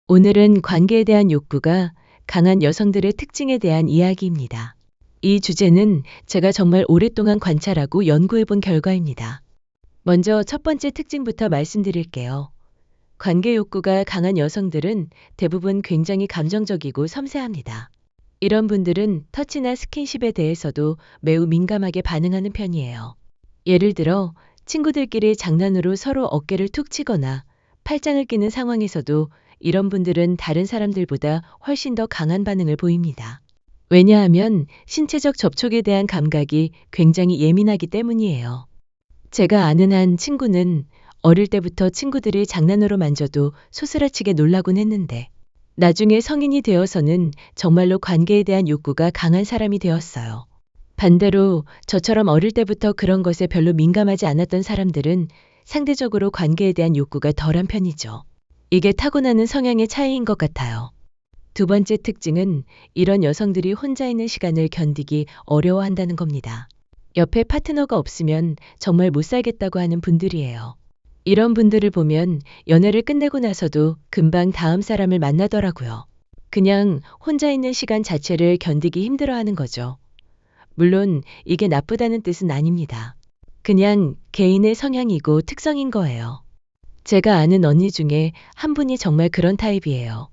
오늘은 관계에 대한 욕구가 강한 여성들의 특징에 대한 이야기입니다. 이 주제는 제가 정말 오랫동안 관찰하고 연구해 본 결과입니다. 먼저 첫 번째 특징부터 말씀드릴게요. 관계 욕구가 강한 여성들은 대부분 굉장히 감정적이고 섬세합니다. 이런 분들은 터치나 스킨십에 대해서도 매우 민감하게 반응하는 편이에요. 예를 들어 친구들끼리 장난으로 서로 어깨를 툭 치거나 팔짱을 끼는 상황에서도 이런 분들은 다른 사람들보다 훨씬 더 강한 반응을 보입니다. 왜냐하면 신체적 접촉에 대한 감각이 굉장히 예민하기 때문이에요. 제가 아는 한 친구는 어릴 때부터 친구들이 장난으로 만져도 소스라치게 놀라곤 했는데 나중에 성인이 되어서는 정말로 관계에 대한 욕구가 강한 사람이 되었어요. 반대로 저처럼 어릴 때부터 그런 것에 별로 민감하지 않았던 사람들은 상대적으로 관계에 대한 욕구가 덜한 편이죠. 이게 타고나는 성향의 차이인 것 같아요. 두 번째 특징은 이런 여성들이 혼자 있는 시간을 견디기 어려워한다는 겁니다. 옆에 파트너가 없으면 정말 못 살겠다고 하는 분들이에요. 이런 분들을 보면 연애를 끝내고 나서도 금방 다음 사람을 만나더라고요. 그냥 혼자 있는 시간 자체를 견디기 힘들어하는 거죠. 물론 이게 나쁘다는 뜻은 아닙니다. 그냥 개인의 성향이고 특성인 거예요. 제가 아는 언니 중에 한 분이 정말 그런 타입이에요.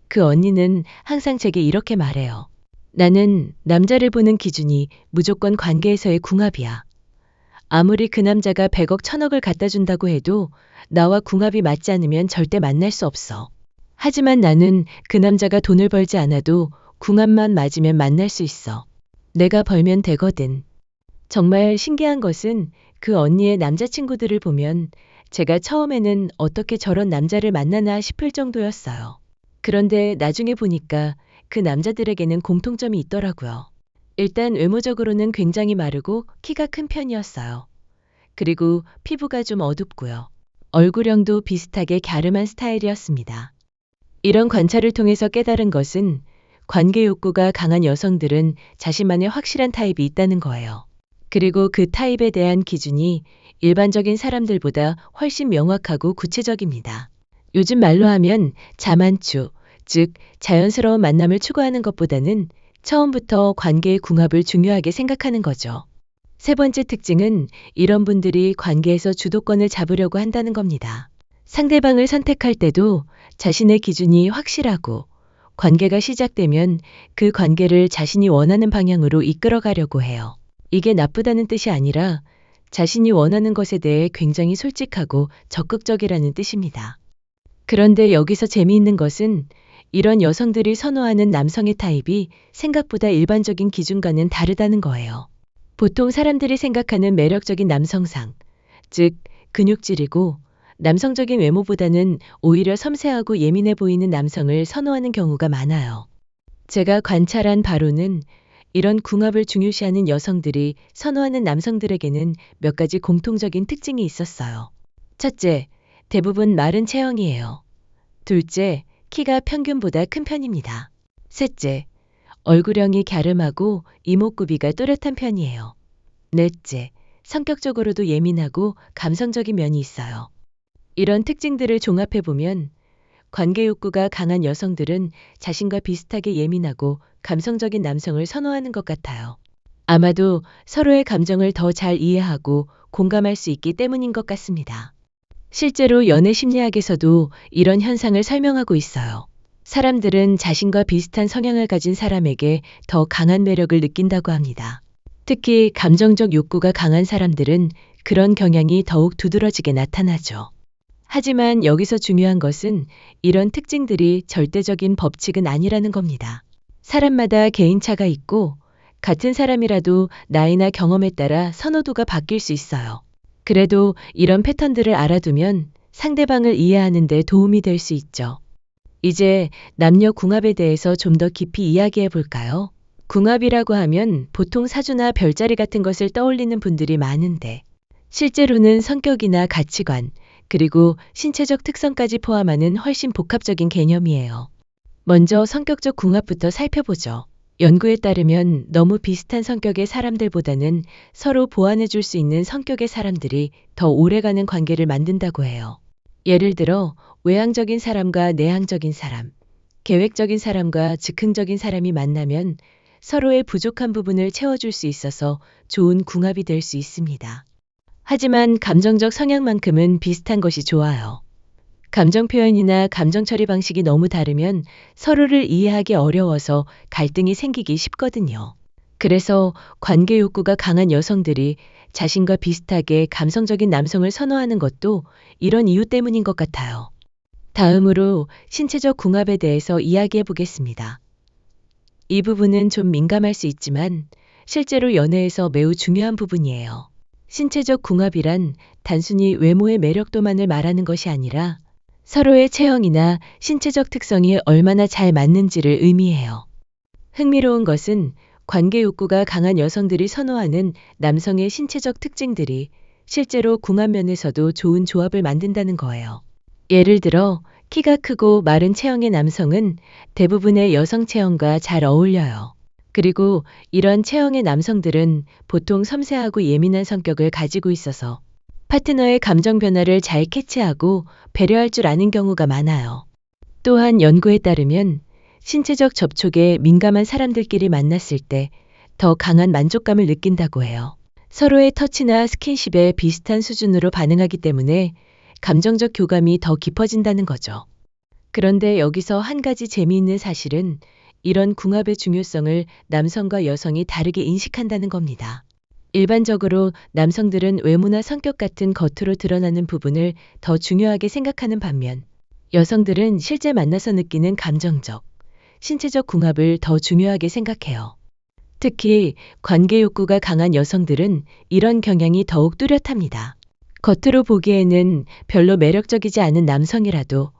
그 언니는 항상 제게 이렇게 말해요. 나는 남자를 보는 기준이 무조건 관계에서의 궁합이야. 아무리 그 남자가 100억 1000억을 갖다 준다고 해도 나와 궁합이 맞지 않으면 절대 만날 수 없어. 하지만 나는 그 남자가 돈을 벌지 않아도 궁합만 맞으면 만날 수 있어. 내가 벌면 되거든. 정말 신기한 것은 그 언니의 남자친구들을 보면 제가 처음에는 어떻게 저런 남자를 만나나 싶을 정도였어요. 그런데 나중에 보니까 그 남자들에게는 공통점이 있더라고요. 일단 외모적으로는 굉장히 마르고 키가 큰 편이었어요. 그리고 피부가 좀 어둡고요. 얼굴형도 비슷하게 갸름한 스타일이었습니다. 이런 관찰을 통해서 깨달은 것은 관계 욕구가 강한 여성들은 자신만의 확실한 타입이 있다는 거예요. 그리고 그 타입에 대한 기준이 일반적인 사람들보다 훨씬 명확하고 구체적입니다. 요즘 말로 하면 자만추, 즉 자연스러운 만남을 추구하는 것보다는 처음부터 관계의 궁합을 중요하게 생각하는 거죠. 세 번째 특징은 이런 분들이 관계에서 주도권을 잡으려고 한다는 겁니다. 상대방을 선택할 때도 자신의 기준이 확실하고 관계가 시작되면 그 관계를 자신이 원하는 방향으로 이끌어 가려고 해요. 이게 나쁘다는 뜻이 아니라 자신이 원하는 것에 대해 굉장히 솔직하고 적극적이라는 뜻입니다. 그런데 여기서 재미있는 것은 이런 여성들이 선호하는 남성의 타입이 생각보다 일반적인 기준과는 다르다는 거예요. 보통 사람들이 생각하는 매력적인 남성상, 즉 근육질이고 남성적인 외모보다는 오히려 섬세하고 예민해 보이는 남성을 선호하는 경우가 많아요. 제가 관찰한 바로는 이런 궁합을 중요시하는 여성들이 선호하는 남성들에게는 몇 가지 공통적인 특징이 있었어요. 첫째, 대부분 마른 체형이에요. 둘째, 키가 평균보다 큰 편입니다. 셋째, 얼굴형이 갸름하고 이목구비가 또렷한 편이에요. 넷째, 성격적으로도 예민하고 감성적인 면이 있어요. 이런 특징들을 종합해보면 관계 욕구가 강한 여성들은 자신과 비슷하게 예민하고 감성적인 남성을 선호하는 것 같아요. 아마도 서로의 감정을 더 잘 이해하고 공감할 수 있기 때문인 것 같습니다. 실제로 연애 심리학에서도 이런 현상을 설명하고 있어요. 사람들은 자신과 비슷한 성향을 가진 사람에게 더 강한 매력을 느낀다고 합니다. 특히 감정적 욕구가 강한 사람들은 그런 경향이 더욱 두드러지게 나타나죠. 하지만 여기서 중요한 것은 이런 특징들이 절대적인 법칙은 아니라는 겁니다. 사람마다 개인차가 있고 같은 사람이라도 나이나 경험에 따라 선호도가 바뀔 수 있어요. 그래도 이런 패턴들을 알아두면 상대방을 이해하는 데 도움이 될 수 있죠. 이제 남녀 궁합에 대해서 좀 더 깊이 이야기해 볼까요? 궁합이라고 하면 보통 사주나 별자리 같은 것을 떠올리는 분들이 많은데 실제로는 성격이나 가치관, 그리고 신체적 특성까지 포함하는 훨씬 복합적인 개념이에요. 먼저 성격적 궁합부터 살펴보죠. 연구에 따르면 너무 비슷한 성격의 사람들보다는 서로 보완해 줄 수 있는 성격의 사람들이 더 오래가는 관계를 만든다고 해요. 예를 들어 외향적인 사람과 내향적인 사람, 계획적인 사람과 즉흥적인 사람이 만나면 서로의 부족한 부분을 채워줄 수 있어서 좋은 궁합이 될 수 있습니다. 하지만 감정적 성향만큼은 비슷한 것이 좋아요. 감정 표현이나 감정 처리 방식이 너무 다르면 서로를 이해하기 어려워서 갈등이 생기기 쉽거든요. 그래서 관계 욕구가 강한 여성들이 자신과 비슷하게 감성적인 남성을 선호하는 것도 이런 이유 때문인 것 같아요. 다음으로 신체적 궁합에 대해서 이야기해 보겠습니다. 이 부분은 좀 민감할 수 있지만 실제로 연애에서 매우 중요한 부분이에요. 신체적 궁합이란 단순히 외모의 매력도만을 말하는 것이 아니라 서로의 체형이나 신체적 특성이 얼마나 잘 맞는지를 의미해요. 흥미로운 것은 관계 욕구가 강한 여성들이 선호하는 남성의 신체적 특징들이 실제로 궁합 면에서도 좋은 조합을 만든다는 거예요. 예를 들어 키가 크고 마른 체형의 남성은 대부분의 여성 체형과 잘 어울려요. 그리고 이런 체형의 남성들은 보통 섬세하고 예민한 성격을 가지고 있어서 파트너의 감정 변화를 잘 캐치하고 배려할 줄 아는 경우가 많아요. 또한 연구에 따르면 신체적 접촉에 민감한 사람들끼리 만났을 때 더 강한 만족감을 느낀다고 해요. 서로의 터치나 스킨십에 비슷한 수준으로 반응하기 때문에 감정적 교감이 더 깊어진다는 거죠. 그런데 여기서 한 가지 재미있는 사실은 이런 궁합의 중요성을 남성과 여성이 다르게 인식한다는 겁니다. 일반적으로 남성들은 외모나 성격 같은 겉으로 드러나는 부분을 더 중요하게 생각하는 반면 여성들은 실제 만나서 느끼는 감정적, 신체적 궁합을 더 중요하게 생각해요. 특히 관계 욕구가 강한 여성들은 이런 경향이 더욱 뚜렷합니다. 겉으로 보기에는 별로 매력적이지 않은 남성이라도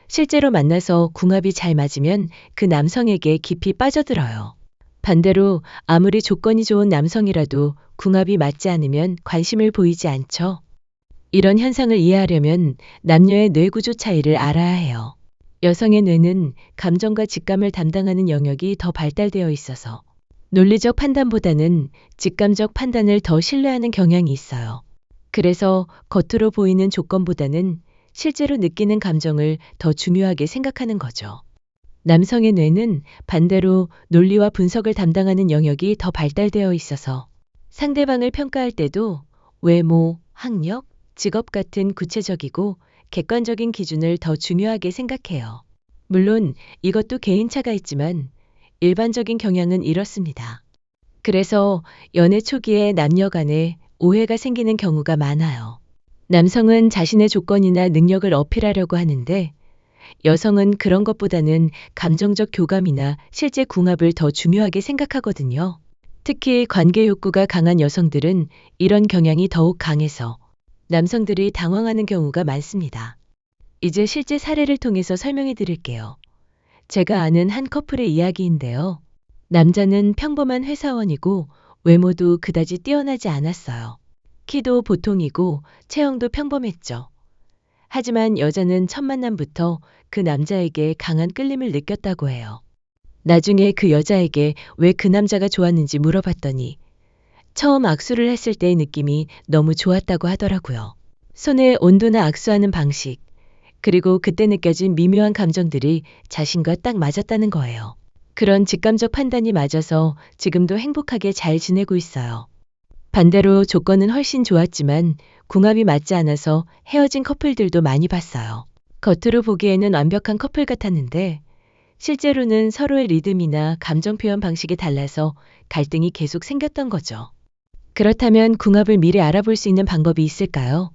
실제로 만나서 궁합이 잘 맞으면 그 남성에게 깊이 빠져들어요. 반대로 아무리 조건이 좋은 남성이라도 궁합이 맞지 않으면 관심을 보이지 않죠. 이런 현상을 이해하려면 남녀의 뇌 구조 차이를 알아야 해요. 여성의 뇌는 감정과 직감을 담당하는 영역이 더 발달되어 있어서 논리적 판단보다는 직감적 판단을 더 신뢰하는 경향이 있어요. 그래서 겉으로 보이는 조건보다는 실제로 느끼는 감정을 더 중요하게 생각하는 거죠. 남성의 뇌는 반대로 논리와 분석을 담당하는 영역이 더 발달되어 있어서 상대방을 평가할 때도 외모, 학력, 직업 같은 구체적이고 객관적인 기준을 더 중요하게 생각해요. 물론 이것도 개인차가 있지만 일반적인 경향은 이렇습니다. 그래서 연애 초기에 남녀 간에 오해가 생기는 경우가 많아요. 남성은 자신의 조건이나 능력을 어필하려고 하는데 여성은 그런 것보다는 감정적 교감이나 실제 궁합을 더 중요하게 생각하거든요. 특히 관계 욕구가 강한 여성들은 이런 경향이 더욱 강해서 남성들이 당황하는 경우가 많습니다. 이제 실제 사례를 통해서 설명해 드릴게요. 제가 아는 한 커플의 이야기인데요. 남자는 평범한 회사원이고 외모도 그다지 뛰어나지 않았어요. 키도 보통이고 체형도 평범했죠. 하지만 여자는 첫 만남부터 그 남자에게 강한 끌림을 느꼈다고 해요. 나중에 그 여자에게 왜 그 남자가 좋았는지 물어봤더니 처음 악수를 했을 때의 느낌이 너무 좋았다고 하더라고요. 손의 온도나 악수하는 방식, 그리고 그때 느껴진 미묘한 감정들이 자신과 딱 맞았다는 거예요. 그런 직감적 판단이 맞아서 지금도 행복하게 잘 지내고 있어요. 반대로 조건은 훨씬 좋았지만 궁합이 맞지 않아서 헤어진 커플들도 많이 봤어요. 겉으로 보기에는 완벽한 커플 같았는데 실제로는 서로의 리듬이나 감정 표현 방식이 달라서 갈등이 계속 생겼던 거죠. 그렇다면 궁합을 미리 알아볼 수 있는 방법이 있을까요?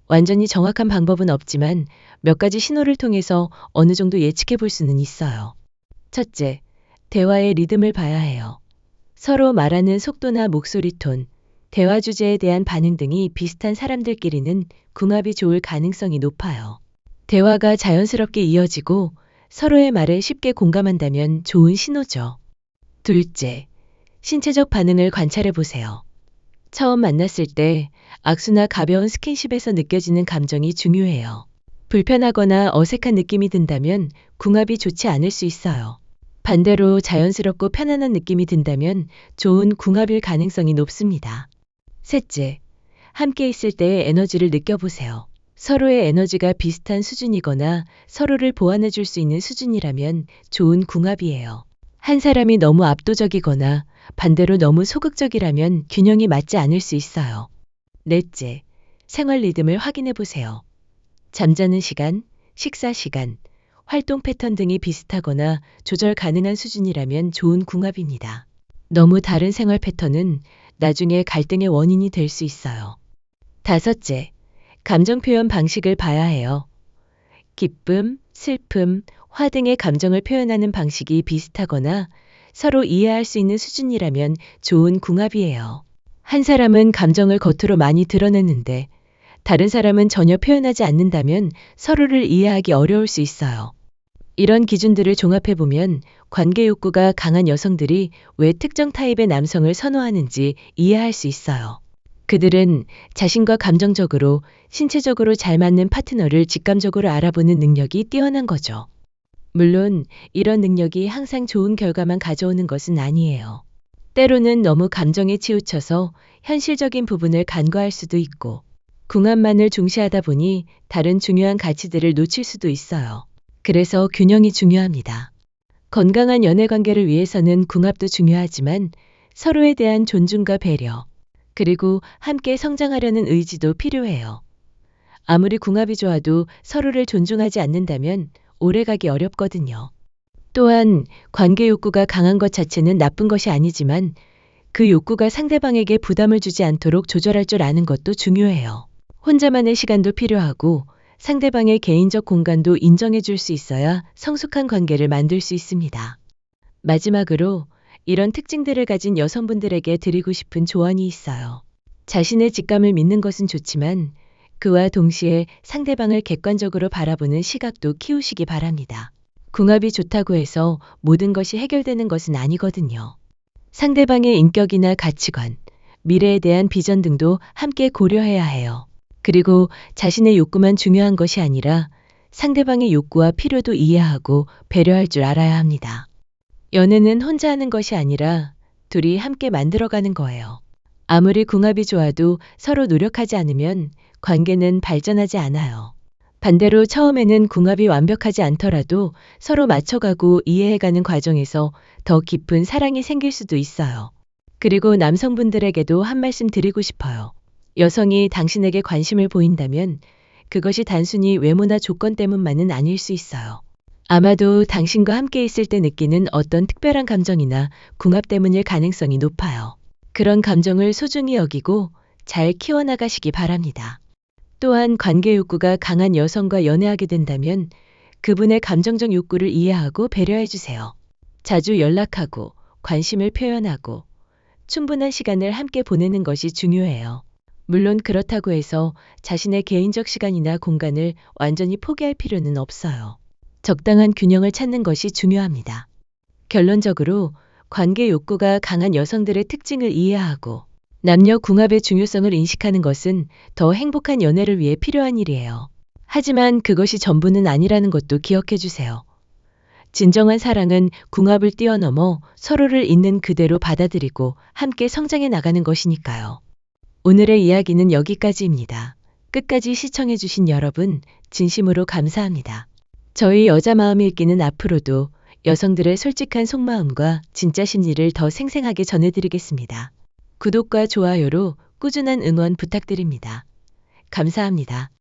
완전히 정확한 방법은 없지만 몇 가지 신호를 통해서 어느 정도 예측해 볼 수는 있어요. 첫째, 대화의 리듬을 봐야 해요. 서로 말하는 속도나 목소리 톤, 대화 주제에 대한 반응 등이 비슷한 사람들끼리는 궁합이 좋을 가능성이 높아요. 대화가 자연스럽게 이어지고 서로의 말에 쉽게 공감한다면 좋은 신호죠. 둘째, 신체적 반응을 관찰해 보세요. 처음 만났을 때 악수나 가벼운 스킨십에서 느껴지는 감정이 중요해요. 불편하거나 어색한 느낌이 든다면 궁합이 좋지 않을 수 있어요. 반대로 자연스럽고 편안한 느낌이 든다면 좋은 궁합일 가능성이 높습니다. 셋째, 함께 있을 때의 에너지를 느껴보세요. 서로의 에너지가 비슷한 수준이거나 서로를 보완해 줄 수 있는 수준이라면 좋은 궁합이에요. 한 사람이 너무 압도적이거나 반대로 너무 소극적이라면 균형이 맞지 않을 수 있어요. 넷째, 생활 리듬을 확인해 보세요. 잠자는 시간, 식사 시간, 활동 패턴 등이 비슷하거나 조절 가능한 수준이라면 좋은 궁합입니다. 너무 다른 생활 패턴은 나중에 갈등의 원인이 될 수 있어요. 다섯째, 감정 표현 방식을 봐야 해요. 기쁨, 슬픔, 화 등의 감정을 표현하는 방식이 비슷하거나 서로 이해할 수 있는 수준이라면 좋은 궁합이에요. 한 사람은 감정을 겉으로 많이 드러내는데 다른 사람은 전혀 표현하지 않는다면 서로를 이해하기 어려울 수 있어요. 이런 기준들을 종합해보면 관계 욕구가 강한 여성들이 왜 특정 타입의 남성을 선호하는지 이해할 수 있어요. 그들은 자신과 감정적으로, 신체적으로 잘 맞는 파트너를 직감적으로 알아보는 능력이 뛰어난 거죠. 물론 이런 능력이 항상 좋은 결과만 가져오는 것은 아니에요. 때로는 너무 감정에 치우쳐서 현실적인 부분을 간과할 수도 있고, 궁합만을 중시하다 보니 다른 중요한 가치들을 놓칠 수도 있어요. 그래서 균형이 중요합니다. 건강한 연애 관계를 위해서는 궁합도 중요하지만 서로에 대한 존중과 배려, 그리고 함께 성장하려는 의지도 필요해요. 아무리 궁합이 좋아도 서로를 존중하지 않는다면 오래가기 어렵거든요. 또한 관계 욕구가 강한 것 자체는 나쁜 것이 아니지만 그 욕구가 상대방에게 부담을 주지 않도록 조절할 줄 아는 것도 중요해요. 혼자만의 시간도 필요하고 상대방의 개인적 공간도 인정해 줄 수 있어야 성숙한 관계를 만들 수 있습니다. 마지막으로 이런 특징들을 가진 여성분들에게 드리고 싶은 조언이 있어요. 자신의 직감을 믿는 것은 좋지만 그와 동시에 상대방을 객관적으로 바라보는 시각도 키우시기 바랍니다. 궁합이 좋다고 해서 모든 것이 해결되는 것은 아니거든요. 상대방의 인격이나 가치관, 미래에 대한 비전 등도 함께 고려해야 해요. 그리고 자신의 욕구만 중요한 것이 아니라 상대방의 욕구와 필요도 이해하고 배려할 줄 알아야 합니다. 연애는 혼자 하는 것이 아니라 둘이 함께 만들어가는 거예요. 아무리 궁합이 좋아도 서로 노력하지 않으면 관계는 발전하지 않아요. 반대로 처음에는 궁합이 완벽하지 않더라도 서로 맞춰가고 이해해가는 과정에서 더 깊은 사랑이 생길 수도 있어요. 그리고 남성분들에게도 한 말씀 드리고 싶어요. 여성이 당신에게 관심을 보인다면 그것이 단순히 외모나 조건 때문만은 아닐 수 있어요. 아마도 당신과 함께 있을 때 느끼는 어떤 특별한 감정이나 궁합 때문일 가능성이 높아요. 그런 감정을 소중히 여기고 잘 키워나가시기 바랍니다. 또한 관계 욕구가 강한 여성과 연애하게 된다면 그분의 감정적 욕구를 이해하고 배려해 주세요. 자주 연락하고 관심을 표현하고 충분한 시간을 함께 보내는 것이 중요해요. 물론 그렇다고 해서 자신의 개인적 시간이나 공간을 완전히 포기할 필요는 없어요. 적당한 균형을 찾는 것이 중요합니다. 결론적으로 관계 욕구가 강한 여성들의 특징을 이해하고 남녀 궁합의 중요성을 인식하는 것은 더 행복한 연애를 위해 필요한 일이에요. 하지만 그것이 전부는 아니라는 것도 기억해 주세요. 진정한 사랑은 궁합을 뛰어넘어 서로를 있는 그대로 받아들이고 함께 성장해 나가는 것이니까요. 오늘의 이야기는 여기까지입니다. 끝까지 시청해 주신 여러분 진심으로 감사합니다. 저희 여자 마음 읽기는 앞으로도 여성들의 솔직한 속마음과 진짜 심리를 더 생생하게 전해드리겠습니다. 구독과 좋아요로 꾸준한 응원 부탁드립니다. 감사합니다.